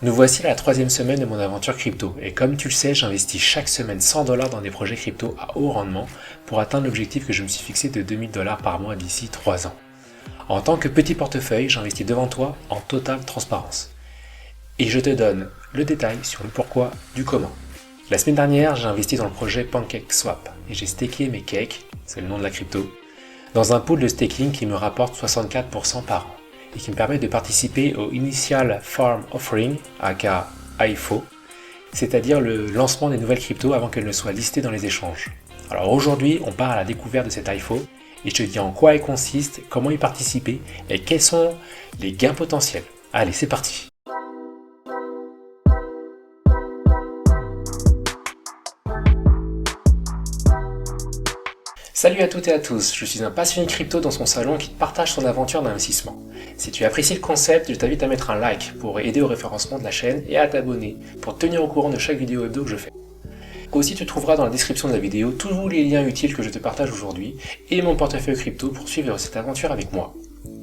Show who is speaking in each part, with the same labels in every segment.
Speaker 1: Nous voici à la troisième semaine de mon aventure crypto, et comme tu le sais, j'investis chaque semaine 100 $ dans des projets crypto à haut rendement pour atteindre l'objectif que je me suis fixé de 2000 $ par mois d'ici 3 ans. En tant que petit portefeuille, j'investis devant toi en totale transparence. Et je te donne le détail sur le pourquoi du comment. La semaine dernière, j'ai investi dans le projet PancakeSwap et j'ai staké mes cakes, c'est le nom de la crypto, dans un pool de staking qui me rapporte 64% par an et qui me permet de participer au Initial Farm Offering, aka IFO, c'est-à-dire le lancement des nouvelles cryptos avant qu'elles ne soient listées dans les échanges. Alors aujourd'hui, on part à la découverte de cet IFO et je te dis en quoi il consiste, comment y participer et quels sont les gains potentiels. Allez, c'est parti! Salut à toutes et à tous, je suis un passionné crypto dans son salon qui te partage son aventure d'investissement. Si tu apprécies le concept, je t'invite à mettre un like pour aider au référencement de la chaîne et à t'abonner pour te tenir au courant de chaque vidéo hebdo que je fais. Aussi, tu trouveras dans la description de la vidéo tous les liens utiles que je te partage aujourd'hui et mon portefeuille crypto pour suivre cette aventure avec moi.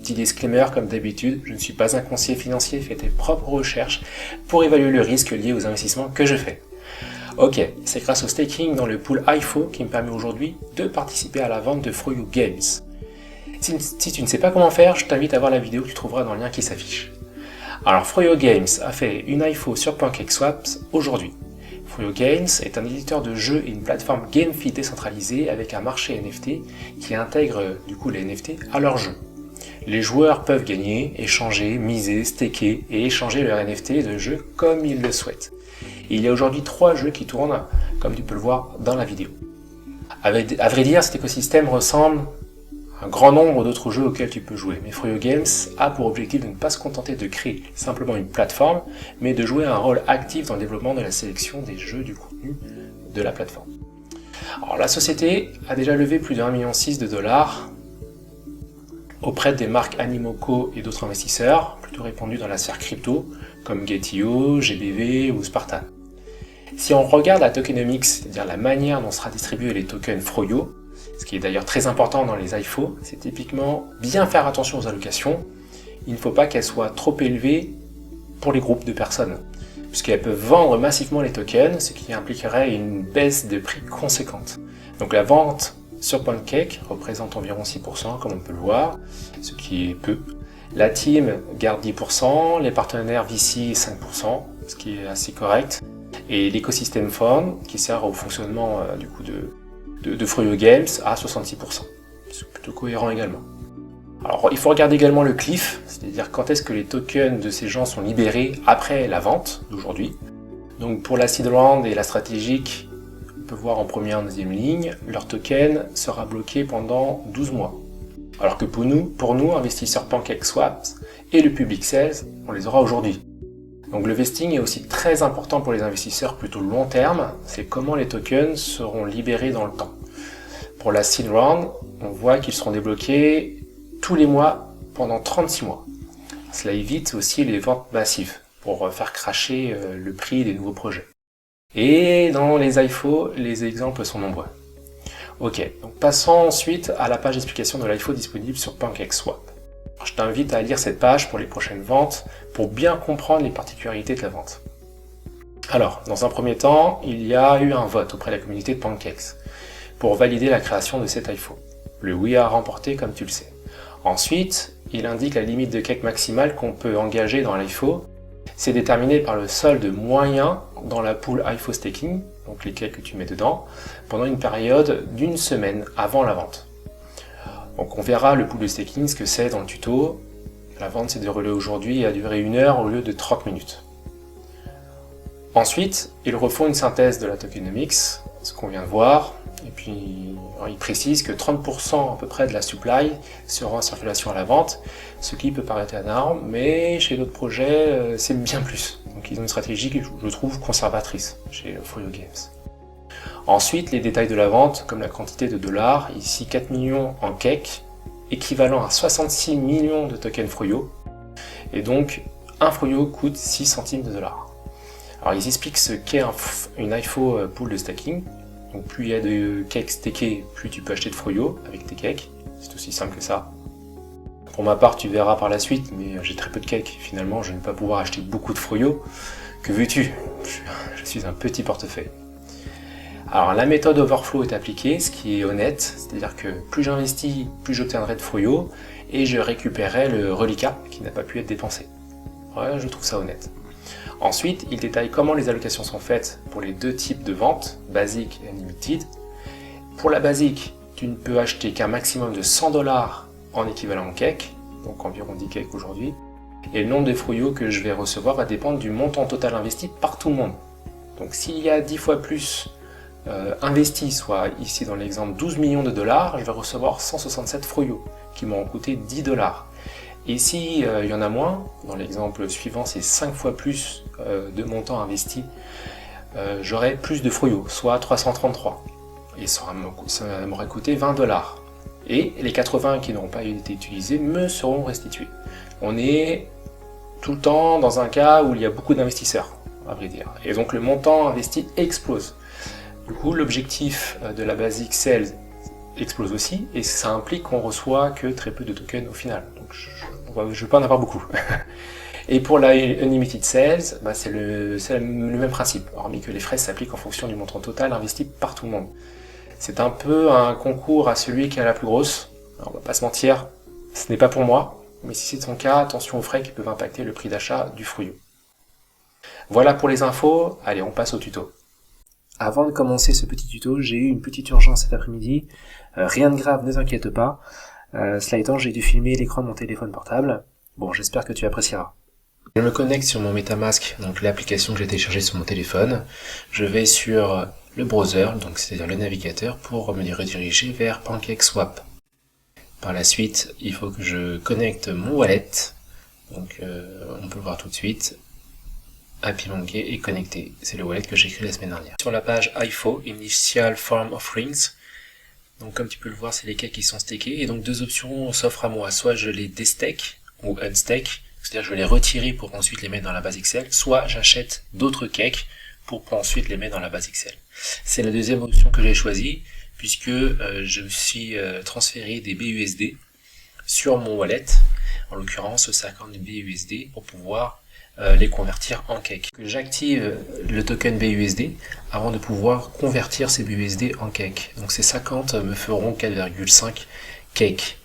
Speaker 1: Petit disclaimer comme d'habitude, je ne suis pas un conseiller financier, fais tes propres recherches pour évaluer le risque lié aux investissements que je fais. Ok, c'est grâce au staking dans le pool IFO qui me permet aujourd'hui de participer à la vente de Froyo Games. Si tu ne sais pas comment faire, je t'invite à voir la vidéo que tu trouveras dans le lien qui s'affiche. Alors Froyo Games a fait une IFO sur PancakeSwap aujourd'hui. Froyo Games est un éditeur de jeux et une plateforme GameFi décentralisée avec un marché NFT qui intègre du coup les NFT à leurs jeux. Les joueurs peuvent gagner, échanger, miser, staker et échanger leurs NFT de jeux comme ils le souhaitent. Et il y a aujourd'hui 3 jeux qui tournent, comme tu peux le voir dans la vidéo. À vrai dire, cet écosystème ressemble à un grand nombre d'autres jeux auxquels tu peux jouer. Mais Froyo Games a pour objectif de ne pas se contenter de créer simplement une plateforme, mais de jouer un rôle actif dans le développement de la sélection des jeux du contenu de la plateforme. Alors la société a déjà levé plus de 1,6 million de dollars auprès des marques Animoca et d'autres investisseurs, plutôt répandus dans la sphère crypto, comme Gate.io, GBV ou Spartan. Si on regarde la tokenomics, c'est-à-dire la manière dont sera distribué les tokens Froyo, ce qui est d'ailleurs très important dans les IFO, c'est typiquement bien faire attention aux allocations. Il ne faut pas qu'elles soient trop élevées pour les groupes de personnes, puisqu'elles peuvent vendre massivement les tokens, ce qui impliquerait une baisse de prix conséquente. Donc la vente sur Pancake représente environ 6%, comme on peut le voir, ce qui est peu. La team garde 10%, les partenaires VC 5%, ce qui est assez correct, et l'écosystème Fund, qui sert au fonctionnement de Froyo Games, à 66%. C'est plutôt cohérent également. Alors il faut regarder également le cliff, c'est-à-dire quand est-ce que les tokens de ces gens sont libérés après la vente d'aujourd'hui. Donc pour la seed round et la stratégique, on peut voir en première et en deuxième ligne, leur token sera bloqué pendant 12 mois. Alors que pour nous, investisseurs PancakeSwap et le public sales, on les aura aujourd'hui. Donc le vesting est aussi très important pour les investisseurs plutôt long terme, c'est comment les tokens seront libérés dans le temps. Pour la seed round, on voit qu'ils seront débloqués tous les mois pendant 36 mois. Cela évite aussi les ventes massives pour faire cracher le prix des nouveaux projets. Et dans les IFO, les exemples sont nombreux. Ok, donc passons ensuite à la page d'explication de l'IFO disponible sur PancakeSwap. Je t'invite à lire cette page pour les prochaines ventes, pour bien comprendre les particularités de la vente. Alors, dans un premier temps, il y a eu un vote auprès de la communauté de Pancakes pour valider la création de cet IFO. Le oui a remporté, comme tu le sais. Ensuite, il indique la limite de cake maximale qu'on peut engager dans l'IFO. C'est déterminé par le solde moyen dans la pool IFO staking, donc les cakes que tu mets dedans, pendant une période d'1 semaine avant la vente. Donc on verra le pool de staking, ce que c'est dans le tuto. La vente s'est déroulée aujourd'hui et a duré 1 heure au lieu de 30 minutes. Ensuite, ils refont une synthèse de la tokenomics, ce qu'on vient de voir, et puis ils précisent que 30% à peu près de la supply sera en circulation à la vente, ce qui peut paraître énorme, mais chez d'autres projets, c'est bien plus. Donc ils ont une stratégie que je trouve conservatrice chez Froyo Games. Ensuite, les détails de la vente, comme la quantité de dollars, ici 4 millions en cake, équivalent à 66 millions de tokens Froyo, et donc un Froyo coûte 6 centimes de dollars. Alors ils expliquent ce qu'est une IFO pool de stacking. Donc plus il y a de cakes stakés, plus tu peux acheter de Froyo avec tes cakes, c'est aussi simple que ça. Pour ma part, tu verras par la suite, mais j'ai très peu de cake. Finalement, je ne vais pas pouvoir acheter beaucoup de Froyo. Que veux-tu? Je suis un petit portefeuille. Alors la méthode Overflow est appliquée, ce qui est honnête, c'est-à-dire que plus j'investis, plus j'obtiendrai de Froyo, et je récupérerai le reliquat qui n'a pas pu être dépensé. Ouais, je trouve ça honnête. Ensuite, il détaille comment les allocations sont faites pour les deux types de ventes, basique et unlimited. Pour la basique, tu ne peux acheter qu'un maximum de 100 $ en équivalent cake, donc environ 10 cakes aujourd'hui, et le nombre de Froyo que je vais recevoir va dépendre du montant total investi par tout le monde. Donc s'il y a 10 fois plus investi, soit ici dans l'exemple 12 millions de dollars, je vais recevoir 167 Froyo, qui m'ont coûté 10 $. Et si il y en a moins, dans l'exemple suivant c'est 5 fois plus de montant investi, j'aurai plus de Froyo, soit 333. Et ça m'aurait coûté 20 $. Et les 80 qui n'auront pas été utilisés me seront restitués. On est tout le temps dans un cas où il y a beaucoup d'investisseurs, à vrai dire. Et donc le montant investi explose. Du coup, l'objectif de la Basic Sales explose aussi, et ça implique qu'on reçoit que très peu de tokens au final. Donc je ne vais pas en avoir beaucoup. Et pour la Unlimited Sales, bah c'est le même principe, hormis que les frais s'appliquent en fonction du montant total investi par tout le monde. C'est un peu un concours à celui qui a la plus grosse. Alors, on va pas se mentir, ce n'est pas pour moi, mais si c'est ton cas, attention aux frais qui peuvent impacter le prix d'achat du Froyo. Voilà pour les infos, allez on passe au tuto. Avant de commencer ce petit tuto, j'ai eu une petite urgence cet après-midi, rien de grave, ne t'inquiète pas. Cela étant, j'ai dû filmer l'écran de mon téléphone portable. Bon, j'espère que tu apprécieras. Je me connecte sur mon MetaMask, donc l'application que j'ai téléchargée sur mon téléphone. Je vais sur le browser, donc c'est-à-dire le navigateur, pour me rediriger vers PancakeSwap. Par la suite, il faut que je connecte mon wallet, donc on peut le voir tout de suite. HappyMonkey est connecté, c'est le wallet que j'ai créé la semaine dernière. Sur la page IFO, Initial Farm Offerings, donc comme tu peux le voir, c'est les cakes qui sont stakés, et donc deux options s'offrent à moi, soit je les destake ou unstake, c'est-à-dire je vais les retirer pour ensuite les mettre dans la base Excel, soit j'achète d'autres cakes pour ensuite les mettre dans la base Excel. C'est la deuxième option que j'ai choisie, puisque je me suis transféré des BUSD sur mon wallet, en l'occurrence 50 BUSD, pour pouvoir les convertir en cake. J'active le token BUSD avant de pouvoir convertir ces BUSD en cake. Donc ces 50 me feront 4,5 cake,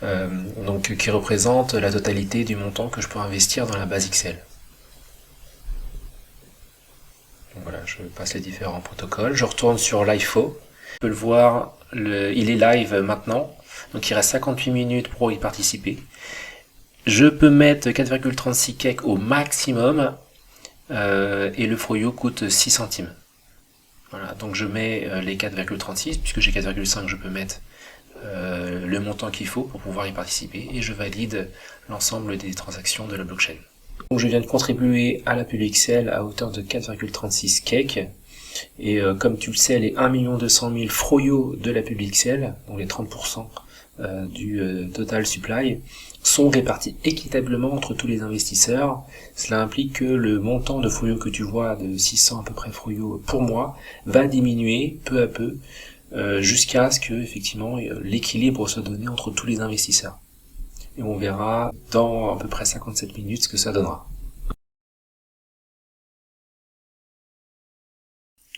Speaker 1: donc qui représente la totalité du montant que je peux investir dans la base Excel. Donc voilà, je passe les différents protocoles. Je retourne sur l'IFO. Tu peux le voir, il est live maintenant. Donc il reste 58 minutes pour y participer. Je peux mettre 4,36 cakes au maximum et le Froyo coûte 6 centimes. Voilà, donc je mets les 4,36, puisque j'ai 4,5, je peux mettre le montant qu'il faut pour pouvoir y participer et je valide l'ensemble des transactions de la blockchain. Donc je viens de contribuer à la pub Excel à hauteur de 4,36 cakes et comme tu le sais, les 1 200 000 Froyo de la pub Excel, donc les 30% du total supply, sont répartis équitablement entre tous les investisseurs. Cela implique que le montant de Froyo que tu vois de 600 à peu près Froyo pour moi va diminuer peu à peu jusqu'à ce que effectivement l'équilibre soit donné entre tous les investisseurs. Et on verra dans à peu près 57 minutes ce que ça donnera.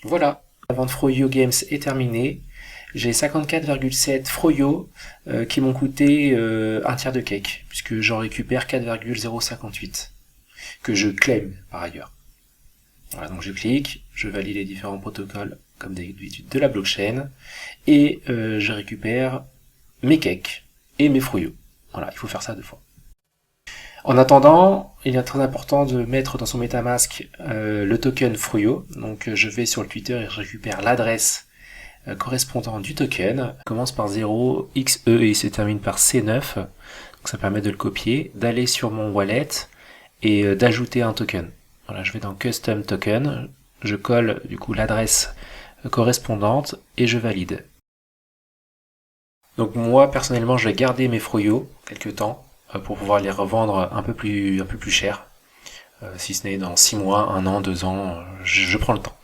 Speaker 1: Voilà, la vente Froyo Games est terminée. J'ai 54,7 Froyo qui m'ont coûté un tiers de cake, puisque j'en récupère 4,058, que je claim par ailleurs. Voilà, donc je clique, je valide les différents protocoles, comme d'habitude, de la blockchain, et je récupère mes cakes et mes Froyo. Voilà, il faut faire ça 2 fois. En attendant, il est très important de mettre dans son MetaMask le token Froyo. Donc je vais sur le Twitter et je récupère l'adresse correspondant du token. Il commence par 0, XE et il se termine par C9. Donc ça permet de le copier, d'aller sur mon wallet et d'ajouter un token. Voilà, je vais dans Custom Token, je colle du coup l'adresse correspondante et je valide. Donc moi personnellement je vais garder mes Froyo quelques temps pour pouvoir les revendre un peu plus cher, si ce n'est dans 6 mois, 1 an, 2 ans, je prends le temps.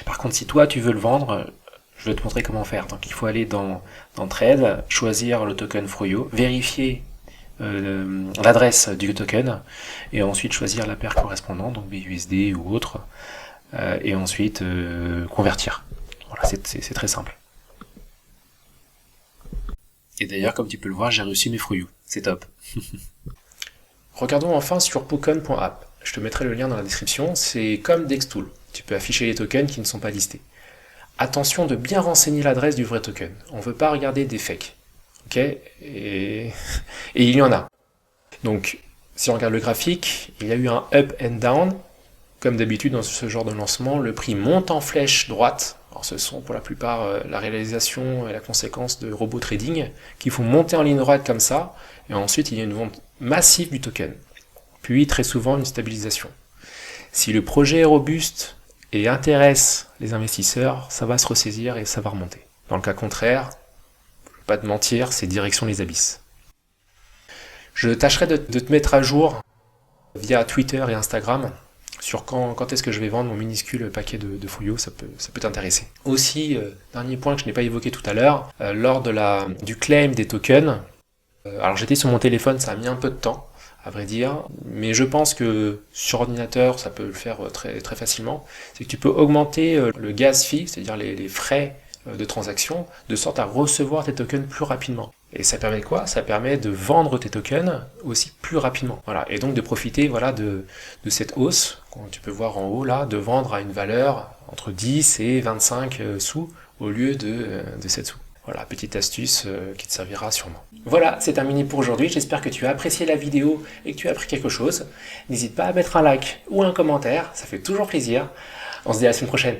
Speaker 1: Par contre si toi tu veux le vendre, je vais te montrer comment faire. Donc il faut aller dans Trade, choisir le token Froyo, vérifier l'adresse du token, et ensuite choisir la paire correspondante, donc BUSD ou autre, et ensuite convertir. Voilà, c'est très simple. Et d'ailleurs, comme tu peux le voir, j'ai reçu mes Fruyu. C'est top. Regardons enfin sur Pocon.app. Je te mettrai le lien dans la description. C'est comme Dextool. Tu peux afficher les tokens qui ne sont pas listés. Attention de bien renseigner l'adresse du vrai token. On ne veut pas regarder des fakes. Ok ? Et il y en a. Donc, si on regarde le graphique, il y a eu un up and down. Comme d'habitude dans ce genre de lancement, le prix monte en flèche droite. Alors ce sont pour la plupart la réalisation et la conséquence de robot trading qui font monter en ligne droite comme ça, et ensuite il y a une vente massive du token. Puis très souvent une stabilisation. Si le projet est robuste et intéresse les investisseurs, ça va se ressaisir et ça va remonter. Dans le cas contraire, je ne vais pas te mentir, c'est direction les abysses. Je tâcherai de te mettre à jour via Twitter et Instagram sur quand est-ce que je vais vendre mon minuscule paquet de Fruyu, ça peut t'intéresser. Aussi, dernier point que je n'ai pas évoqué tout à l'heure, lors du claim des tokens, alors j'étais sur mon téléphone, ça a mis un peu de temps, à vrai dire, mais je pense que sur ordinateur, ça peut le faire très, très facilement, c'est que tu peux augmenter le gas fee, c'est-à-dire les frais de transaction, de sorte à recevoir tes tokens plus rapidement. Et ça permet quoi ? Ça permet de vendre tes tokens aussi plus rapidement. Voilà. Et donc de profiter de cette hausse, comme tu peux voir en haut là, de vendre à une valeur entre 10 et 25 sous au lieu de 7 sous. Voilà, petite astuce qui te servira sûrement. Voilà, c'est terminé pour aujourd'hui. J'espère que tu as apprécié la vidéo et que tu as appris quelque chose. N'hésite pas à mettre un like ou un commentaire, ça fait toujours plaisir. On se dit à la semaine prochaine.